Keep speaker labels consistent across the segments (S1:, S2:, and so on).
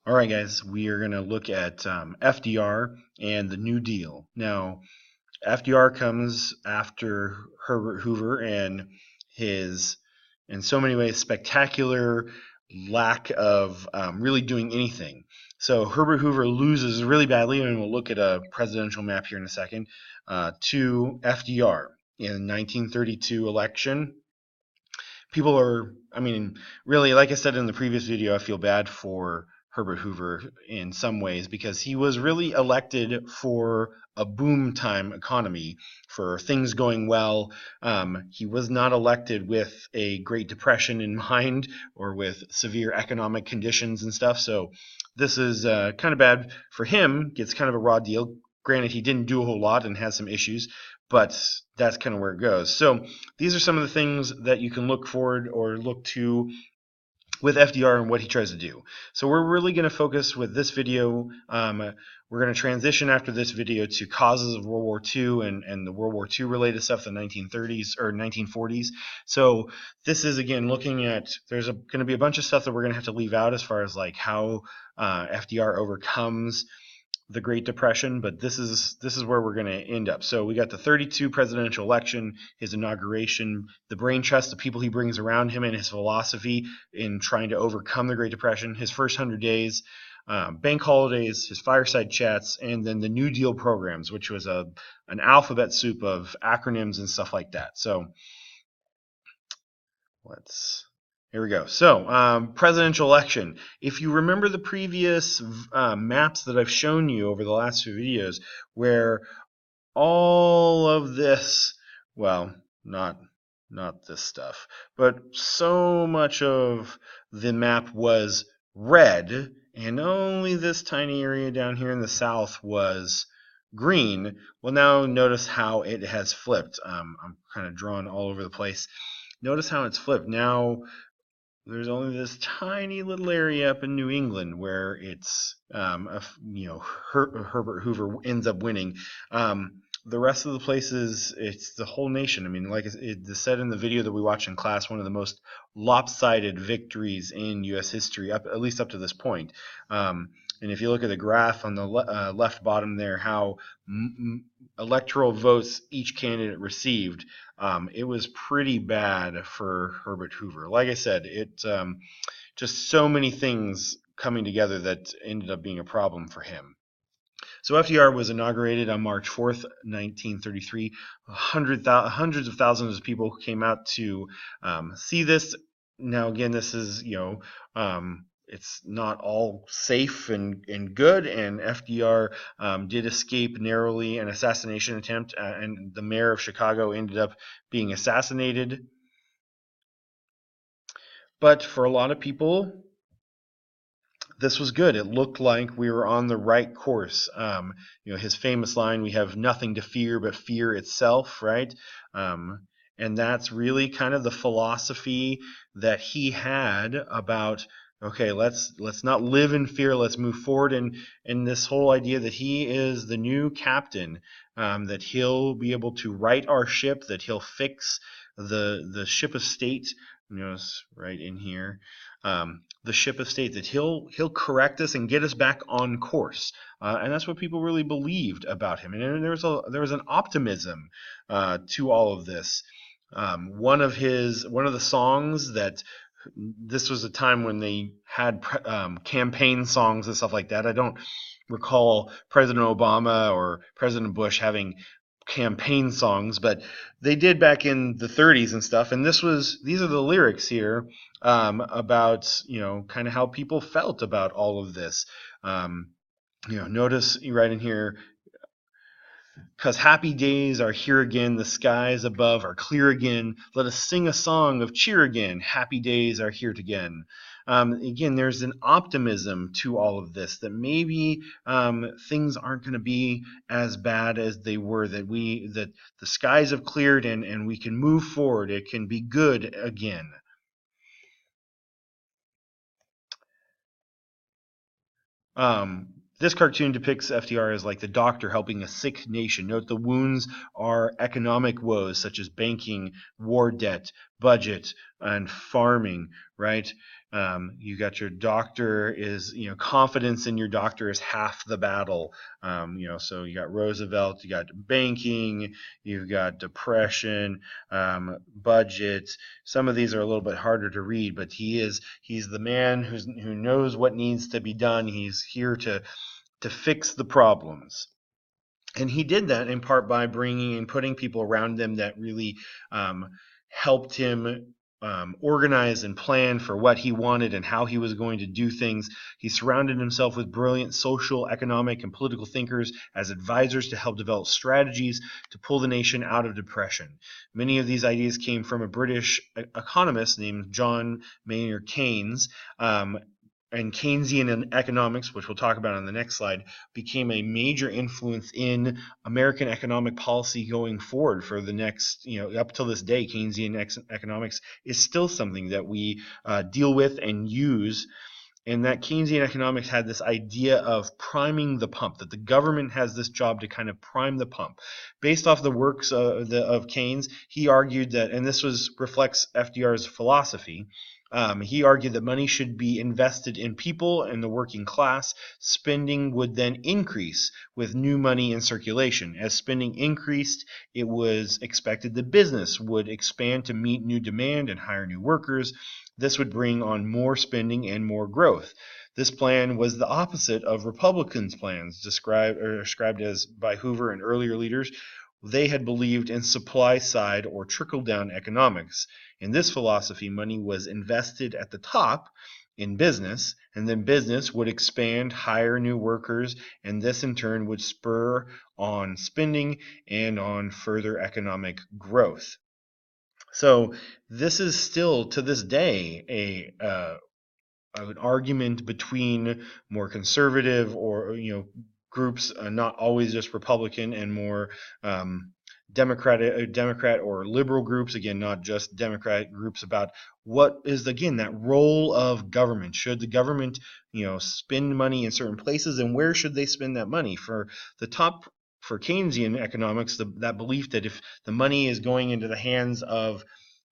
S1: All right, guys, we are going to look at FDR and the New Deal. Now, FDR comes after Herbert Hoover and his, in so many ways, spectacular lack of really doing anything. So Herbert Hoover loses really badly, and we'll look at a presidential map here in a second, to FDR in the 1932 election. People are, really, like I said in the previous video, I feel bad for Herbert Hoover in some ways because he was really elected for a boom time economy, for things going well. He was not elected with a Great Depression in mind or with severe economic conditions and stuff. So this is kind of bad for him. Gets kind of a raw deal. Granted, he didn't do a whole lot and has some issues, but that's kind of where it goes. So these are some of the things that you can look forward or look to with FDR and what he tries to do. So we're really going to focus with this video. We're going to transition after this video to causes of World War II and the World War II related stuff, the 1930s or 1940s. So this is, again, looking at, there's going to be a bunch of stuff that we're going to have to leave out as far as like how FDR overcomes the Great Depression, but this is where we're going to end up. So we got the 32 presidential election, his inauguration, the brain trust, the people he brings around him, and his philosophy in trying to overcome the Great Depression, his first 100 days, bank holidays, his fireside chats, and then the New Deal programs, which was an alphabet soup of acronyms and stuff like that. So here we go. So, presidential election. If you remember the previous maps that I've shown you over the last few videos, where all of this, well, not this stuff, but so much of the map was red, and only this tiny area down here in the south was green. Well, now notice how it has flipped. I'm kind of drawn all over the place. Notice how it's flipped. Now there's only this tiny little area up in New England where it's, Herbert Hoover ends up winning. The rest of the places, it's the whole nation. I mean, like it said in the video that we watched in class, one of the most lopsided victories in U.S. history, at least up to this point. And if you look at the graph on the left bottom there, how electoral votes each candidate received, it was pretty bad for Herbert Hoover. Like I said, it just so many things coming together that ended up being a problem for him. So FDR was inaugurated on March 4th, 1933. Hundreds of thousands of people came out to see this. Now, again, this is, it's not all safe and good, and FDR did escape narrowly an assassination attempt, and the mayor of Chicago ended up being assassinated. But for a lot of people, this was good. It looked like we were on the right course. His famous line, "We have nothing to fear but fear itself," right? And that's really kind of the philosophy that he had about, okay, let's not live in fear, let's move forward. And this whole idea that he is the new captain, that he'll be able to right our ship, that he'll fix the ship of state, it's right in here. The ship of state, that he'll correct us and get us back on course, and that's what people really believed about him. And there was an optimism to all of this. One of the songs that, this was a time when they had campaign songs and stuff like that. I don't recall President Obama or President Bush having campaign songs, but they did back in the 30s and stuff. And these are the lyrics here about, kind of how people felt about all of this. Notice right in here, "'Cause happy days are here again, the skies above are clear again. Let us sing a song of cheer again. Happy days are here again." Again, there's an optimism to all of this, that maybe things aren't going to be as bad as they were, that the skies have cleared and we can move forward. It can be good again. This cartoon depicts FDR as like the doctor helping a sick nation. Note the wounds are economic woes such as banking, war debt, budget, and farming, right? You got your doctor is, confidence in your doctor is half the battle. So you got Roosevelt, you got banking, you've got depression, budget. Some of these are a little bit harder to read, but he's the man who knows what needs to be done. He's here to fix the problems. And he did that in part by bringing and putting people around him that really helped him organize and plan for what he wanted and how he was going to do things. He surrounded himself with brilliant social, economic, and political thinkers as advisors to help develop strategies to pull the nation out of depression. Many of these ideas came from a British economist named John Maynard Keynes. And Keynesian economics, which we'll talk about on the next slide, became a major influence in American economic policy going forward for the next, up till this day. Keynesian economics is still something that we deal with and use. And that Keynesian economics had this idea of priming the pump, that the government has this job to kind of prime the pump. Based off the works of Keynes, he argued that, and this reflects FDR's philosophy, he argued that money should be invested in people and the working class. Spending would then increase with new money in circulation. As spending increased, it was expected that business would expand to meet new demand and hire new workers. This would bring on more spending and more growth. This plan was the opposite of Republicans' plans, described as by Hoover and earlier leaders. They had believed in supply side or trickle down economics. In this philosophy, money was invested at the top in business, and then business would expand, hire new workers, and this in turn would spur on spending and on further economic growth. So this is still to this day an argument between more conservative or groups, not always just Republican, and more Democrat or liberal groups, again, not just Democratic groups, about what is, again, that role of government. Should the government, spend money in certain places, and where should they spend that money? For Keynesian economics, that belief that if the money is going into the hands of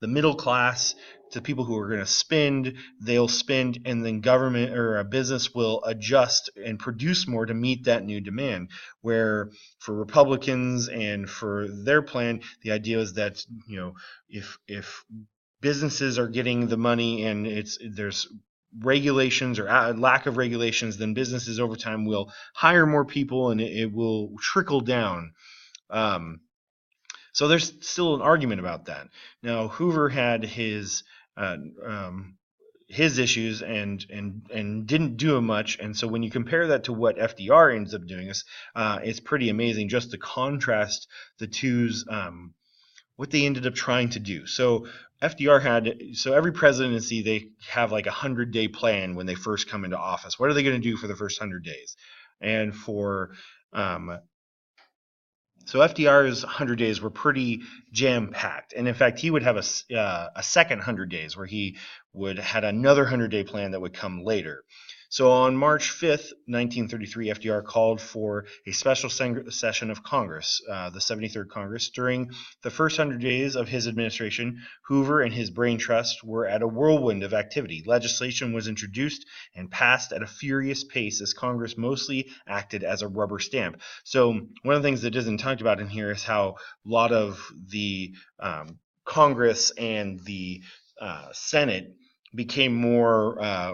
S1: the middle class, to people who are going to spend, they'll spend, and then government or a business will adjust and produce more to meet that new demand. Where for Republicans and for their plan, the idea is that if businesses are getting the money and there's regulations or lack of regulations, then businesses over time will hire more people and it will trickle down. So there's still an argument about that. Now, Hoover had his issues and didn't do much, and so when you compare that to what FDR ends up doing, it's pretty amazing just to contrast the two's what they ended up trying to do. So every presidency, they have like 100-day plan when they first come into office. What are they going to do for the first 100 days? And so FDR's 100 days were pretty jam-packed. And in fact, he would have a second 100 days where he had another 100-day plan that would come later. So on March 5th, 1933, FDR called for a special session of Congress, the 73rd Congress. During the first 100 days of his administration, Hoover and his brain trust were at a whirlwind of activity. Legislation was introduced and passed at a furious pace as Congress mostly acted as a rubber stamp. So one of the things that isn't talked about in here is how a lot of the Congress and the Senate became more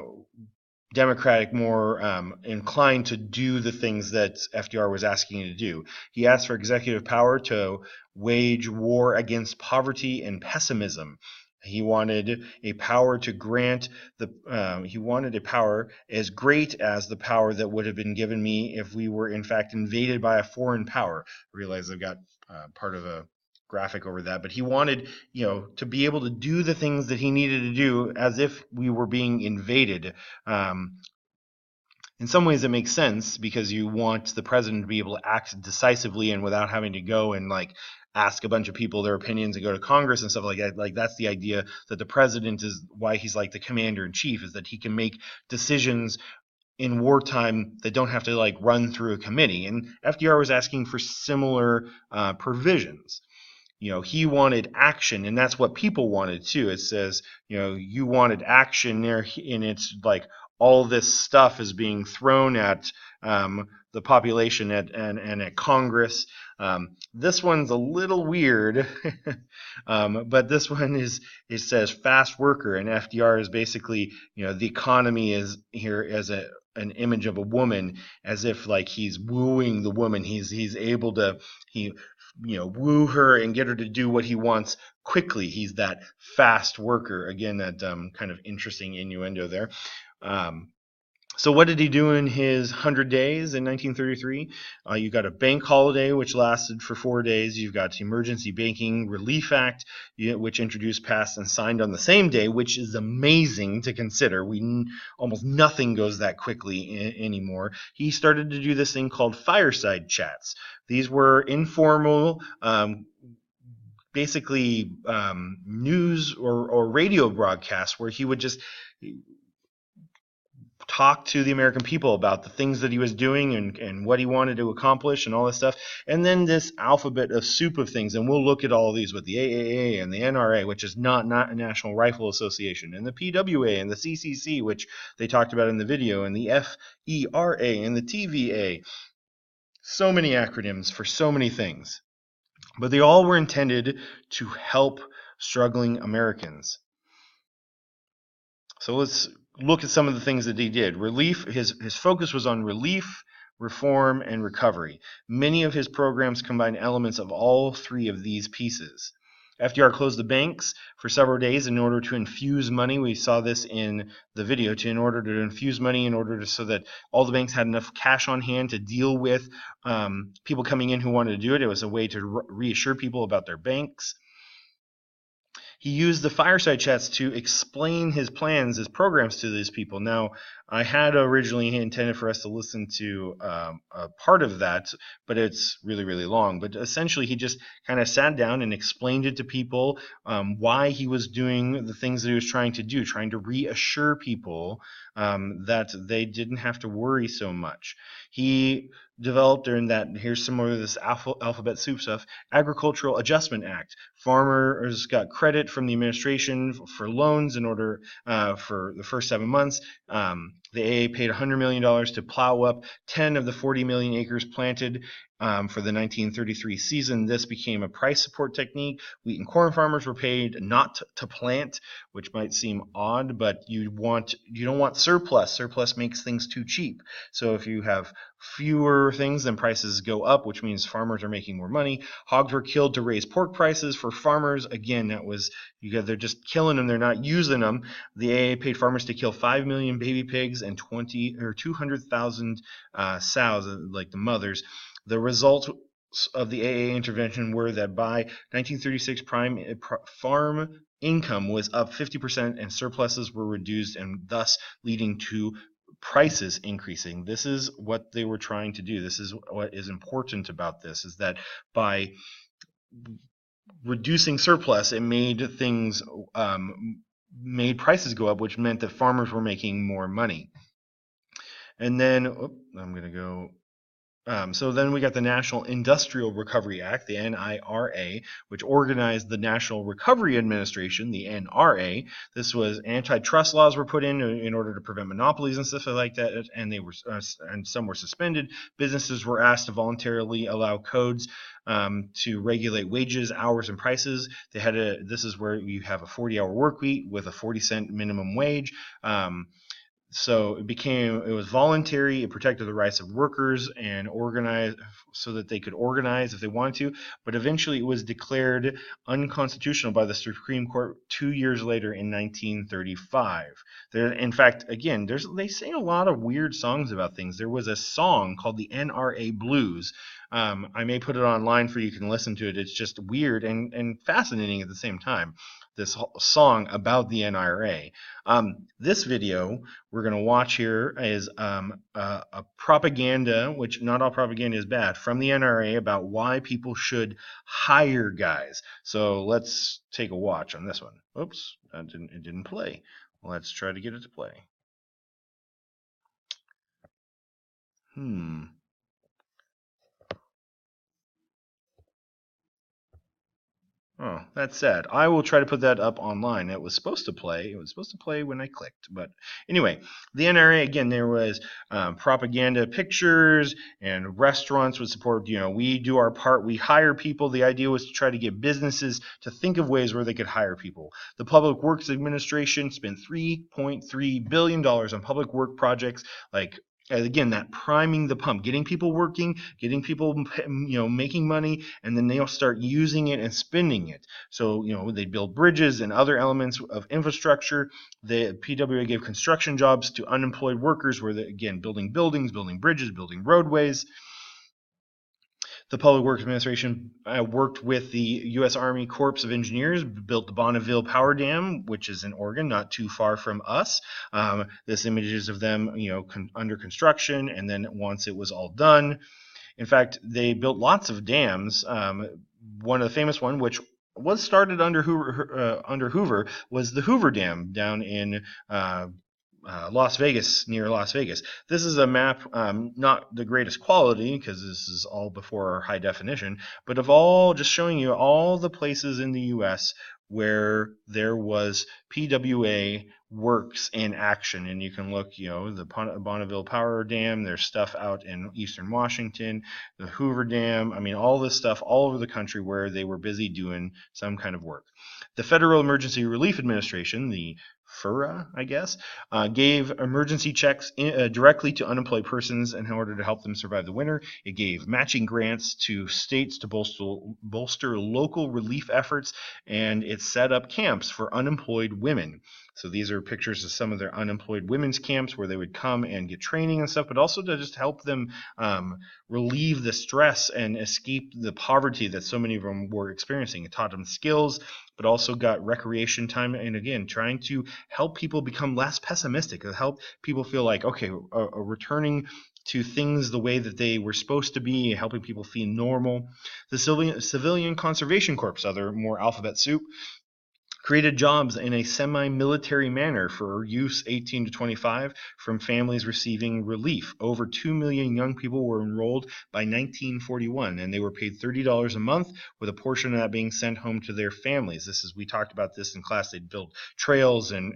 S1: Democratic, more inclined to do the things that FDR was asking to do. He asked for executive power to wage war against poverty and pessimism. He wanted a power to grant he wanted a power as great as the power that would have been given me if we were in fact invaded by a foreign power. I realize I've got part of a graphic over that, but he wanted, to be able to do the things that he needed to do as if we were being invaded. In some ways, it makes sense because you want the president to be able to act decisively and without having to go and ask a bunch of people their opinions and go to Congress and stuff like that. Like, that's the idea that the president is why he's like the commander in chief, is that he can make decisions in wartime that don't have to run through a committee. And FDR was asking for similar provisions. he wanted action, and that's what people wanted too. It says, you wanted action there, and it's like all this stuff is being thrown at the population and at Congress. This one's a little weird, but this one it says fast worker, and FDR is basically, the economy is here as an image of a woman, as if like he's wooing the woman. He's able to woo her and get her to do what he wants quickly. He's that fast worker. Again, that kind of interesting innuendo there. So what did he do in his 100 days in 1933? You got a bank holiday, which lasted for 4 days. You've got the Emergency Banking Relief Act, which introduced, passed, and signed on the same day, which is amazing to consider. Almost nothing goes that quickly anymore. He started to do this thing called fireside chats. These were informal, basically news or radio broadcasts where he would just talk to the American people about the things that he was doing and what he wanted to accomplish and all this stuff. And then this alphabet of soup of things. And we'll look at all of these with the AAA and the NRA, which is not a National Rifle Association, and the PWA and the CCC, which they talked about in the video, and the FERA and the TVA. So many acronyms for so many things. But they all were intended to help struggling Americans. So let's look at some of the things that he did. Relief, his focus was on relief, reform, and recovery. Many of his programs combine elements of all three of these pieces. FDR closed the banks for several days in order to infuse money. We saw this in the video. In order to infuse money, so that all the banks had enough cash on hand to deal with people coming in who wanted to do it. It was a way to reassure people about their banks. He used the fireside chats to explain his plans, his programs to these people. Now, I had originally intended for us to listen to a part of that, but it's really, really long. But essentially, he just kind of sat down and explained it to people, why he was doing the things that he was trying to do, trying to reassure people that they didn't have to worry so much. He developed during that, here's some more of this alphabet soup stuff, Agricultural Adjustment Act. Farmers got credit from the administration for loans in order for the first 7 months. The AA paid $100 million to plow up 10 of the 40 million acres planted for the 1933 season. This became a price support technique. Wheat and corn farmers were paid not to plant, which might seem odd, but you don't want surplus. Surplus makes things too cheap. So if you have fewer things, then prices go up, which means farmers are making more money. Hogs were killed to raise pork prices for farmers. Again, they're just killing them. They're not using them. The AA paid farmers to kill 5 million baby pigs and 200,000 sows, like the mothers. The results of the AA intervention were that by 1936, farm income was up 50% and surpluses were reduced, and thus leading to prices increasing. This is what they were trying to do. This is what is important about this, is that by reducing surplus, it made prices go up, which meant that farmers were making more money. And then I'm going to go. So then we got the National Industrial Recovery Act, the NIRA, which organized the National Recovery Administration, the NRA. This was antitrust laws were put in order to prevent monopolies and stuff like that, and and some were suspended. Businesses were asked to voluntarily allow codes to regulate wages, hours, and prices. This is where you have a 40-hour work week with a 40-cent minimum wage. So it was voluntary. It protected the rights of workers and organized so that they could organize if they wanted to. But eventually it was declared unconstitutional by the Supreme Court 2 years later in 1935. In fact, again, they sing a lot of weird songs about things. There was a song called the NRA Blues. I may put it online for you can listen to it. It's just weird and fascinating at the same time. This song about the NRA. This video we're going to watch here is a propaganda, which not all propaganda is bad, from the NRA about why people should hire guys. So let's take a watch on this one. Oops, it didn't play. Let's try to get it to play. Oh, that's sad. I will try to put that up online. It was supposed to play. It was supposed to play when I clicked. But anyway, the NRA, again, there was propaganda pictures, and restaurants would support, we do our part. We hire people. The idea was to try to get businesses to think of ways where they could hire people. The Public Works Administration spent $3.3 billion on public work projects like, again, that priming the pump, getting people working, getting people making money, and then they'll start using it and spending it. So they build bridges and other elements of infrastructure. The PWA gave construction jobs to unemployed workers, where again building buildings, building bridges, building roadways. The Public Works Administration worked with the U.S. Army Corps of Engineers, built the Bonneville Power Dam, which is in Oregon, not too far from us. This images of them, under construction, and then once it was all done. In fact, they built lots of dams. One of the famous one, which was started under Hoover, was the Hoover Dam down in Las Vegas, near Las Vegas. This is a map, not the greatest quality because this is all before high definition, but of all, just showing you all the places in the U.S. where there was PWA works in action. And you can look, the Bonneville Power Dam, there's stuff out in eastern Washington, the Hoover Dam, all this stuff all over the country where they were busy doing some kind of work. The Federal Emergency Relief Administration, the FERA, I guess, gave emergency checks directly to unemployed persons in order to help them survive the winter. It gave matching grants to states to bolster local relief efforts, and it set up camps for unemployed women. So these are pictures of some of their unemployed women's camps where they would come and get training and stuff, but also to just help them relieve the stress and escape the poverty that so many of them were experiencing. It taught them skills, but also got recreation time, and again, trying to help people become less pessimistic, help people feel like, okay, returning to things the way that they were supposed to be, helping people feel normal. The Civilian Conservation Corps, other more alphabet soup, created jobs in a semi-military manner for youths 18 to 25 from families receiving relief. Over 2 million young people were enrolled by 1941, and they were paid $30 a month, with a portion of that being sent home to their families. We talked about this in class. They'd build trails and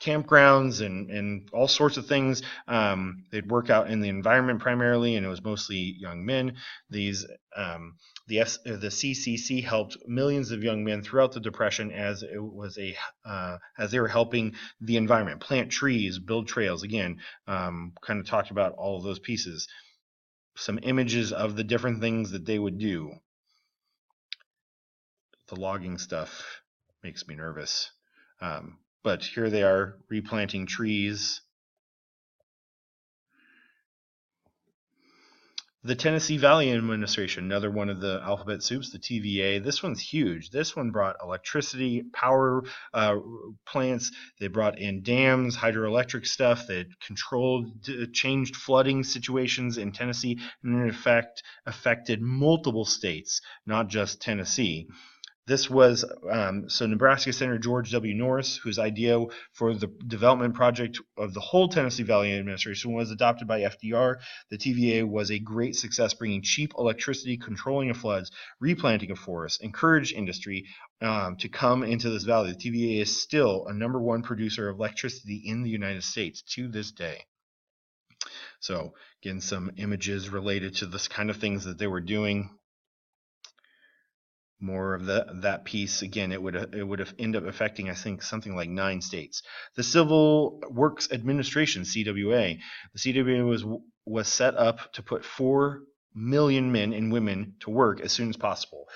S1: campgrounds and all sorts of things. They'd work out in the environment primarily, and it was mostly young men. The CCC helped millions of young men throughout the Depression as they were helping the environment, plant trees, build trails. Again, kind of talked about all of those pieces. Some images of the different things that they would do. The logging stuff makes me nervous. But here they are replanting trees. The Tennessee Valley Administration, another one of the alphabet soups, the TVA. This one's huge. This one brought electricity, power plants. They brought in dams, hydroelectric stuff that changed flooding situations in Tennessee, and in effect affected multiple states, not just Tennessee. This was Nebraska Senator George W. Norris, whose idea for the development project of the whole Tennessee Valley Administration was adopted by FDR. The TVA was a great success, bringing cheap electricity, controlling of floods, replanting of forests, encouraged industry to come into this valley. The TVA is still a #1 producer of electricity in the United States to this day. So, again, some images related to this kind of things that they were doing. More of that piece. Again, it would have ended up affecting, I think, something like 9 states. The Civil Works Administration, CWA. The CWA was set up to put 4 million men and women to work as soon as possible.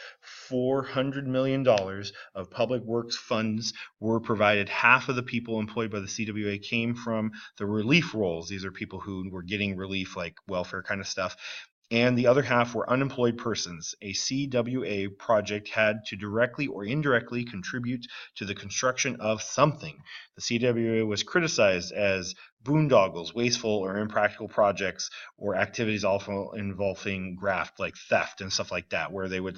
S1: $400 million of public works funds were provided. Half of the people employed by the CWA came from the relief roles. These are people who were getting relief, like welfare kind of stuff. And the other half were unemployed persons. A CWA project had to directly or indirectly contribute to the construction of something. The CWA was criticized as boondoggles, wasteful or impractical projects, or activities also involving graft, like theft and stuff like that, where they would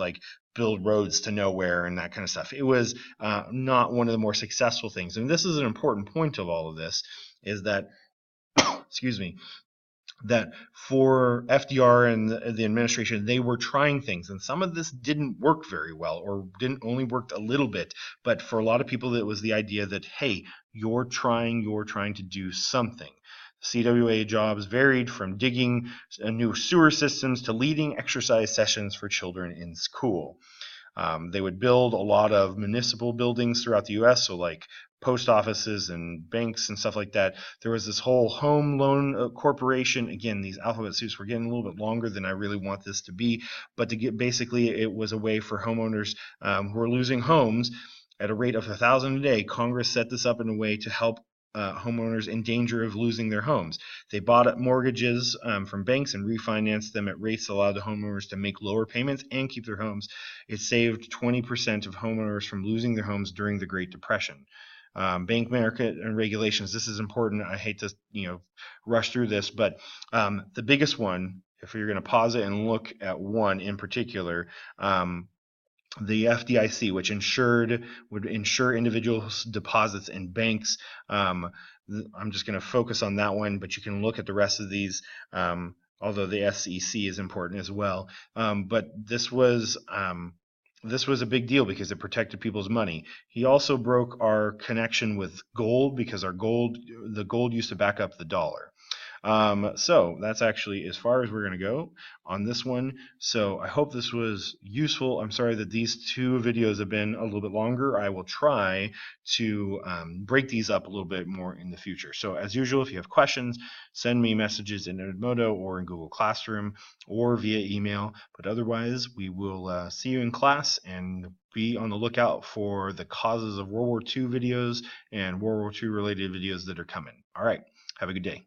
S1: build roads to nowhere and that kind of stuff. It was not one of the more successful things. And this is an important point of all of this, is that excuse me, that for FDR and the administration, they were trying things, and some of this didn't work very well, or didn't only worked a little bit. But for a lot of people, it was the idea that, hey, you're trying to do something. CWA jobs varied from digging new sewer systems to leading exercise sessions for children in school. They would build a lot of municipal buildings throughout the U.S., so like post offices and banks and stuff like that. There was this whole home loan corporation. Again, these alphabet soups were getting a little bit longer than I really want this to be, but to get basically, it was a way for homeowners who were losing homes at a rate of 1,000 a day. Congress set this up in a way to help homeowners in danger of losing their homes. They bought up mortgages from banks and refinanced them at rates that allowed the homeowners to make lower payments and keep their homes. It saved 20% of homeowners from losing their homes during the Great Depression. Bank market and regulations. This is important. I hate to rush through this, but the biggest one, if you're going to pause it and look at one in particular, the FDIC, which would insure individuals' deposits in banks. I'm just going to focus on that one, but you can look at the rest of these, although the SEC is important as well. But this was a big deal because it protected people's money. He also broke our connection with gold, because the gold used to back up the dollar. So that's actually as far as we're going to go on this one. So I hope this was useful. I'm sorry that these two videos have been a little bit longer. I will try to break these up a little bit more in the future. So as usual, if you have questions, send me messages in Edmodo or in Google Classroom or via email. But otherwise, we will see you in class, and be on the lookout for the causes of World War II videos and World War II related videos that are coming. All right. Have a good day.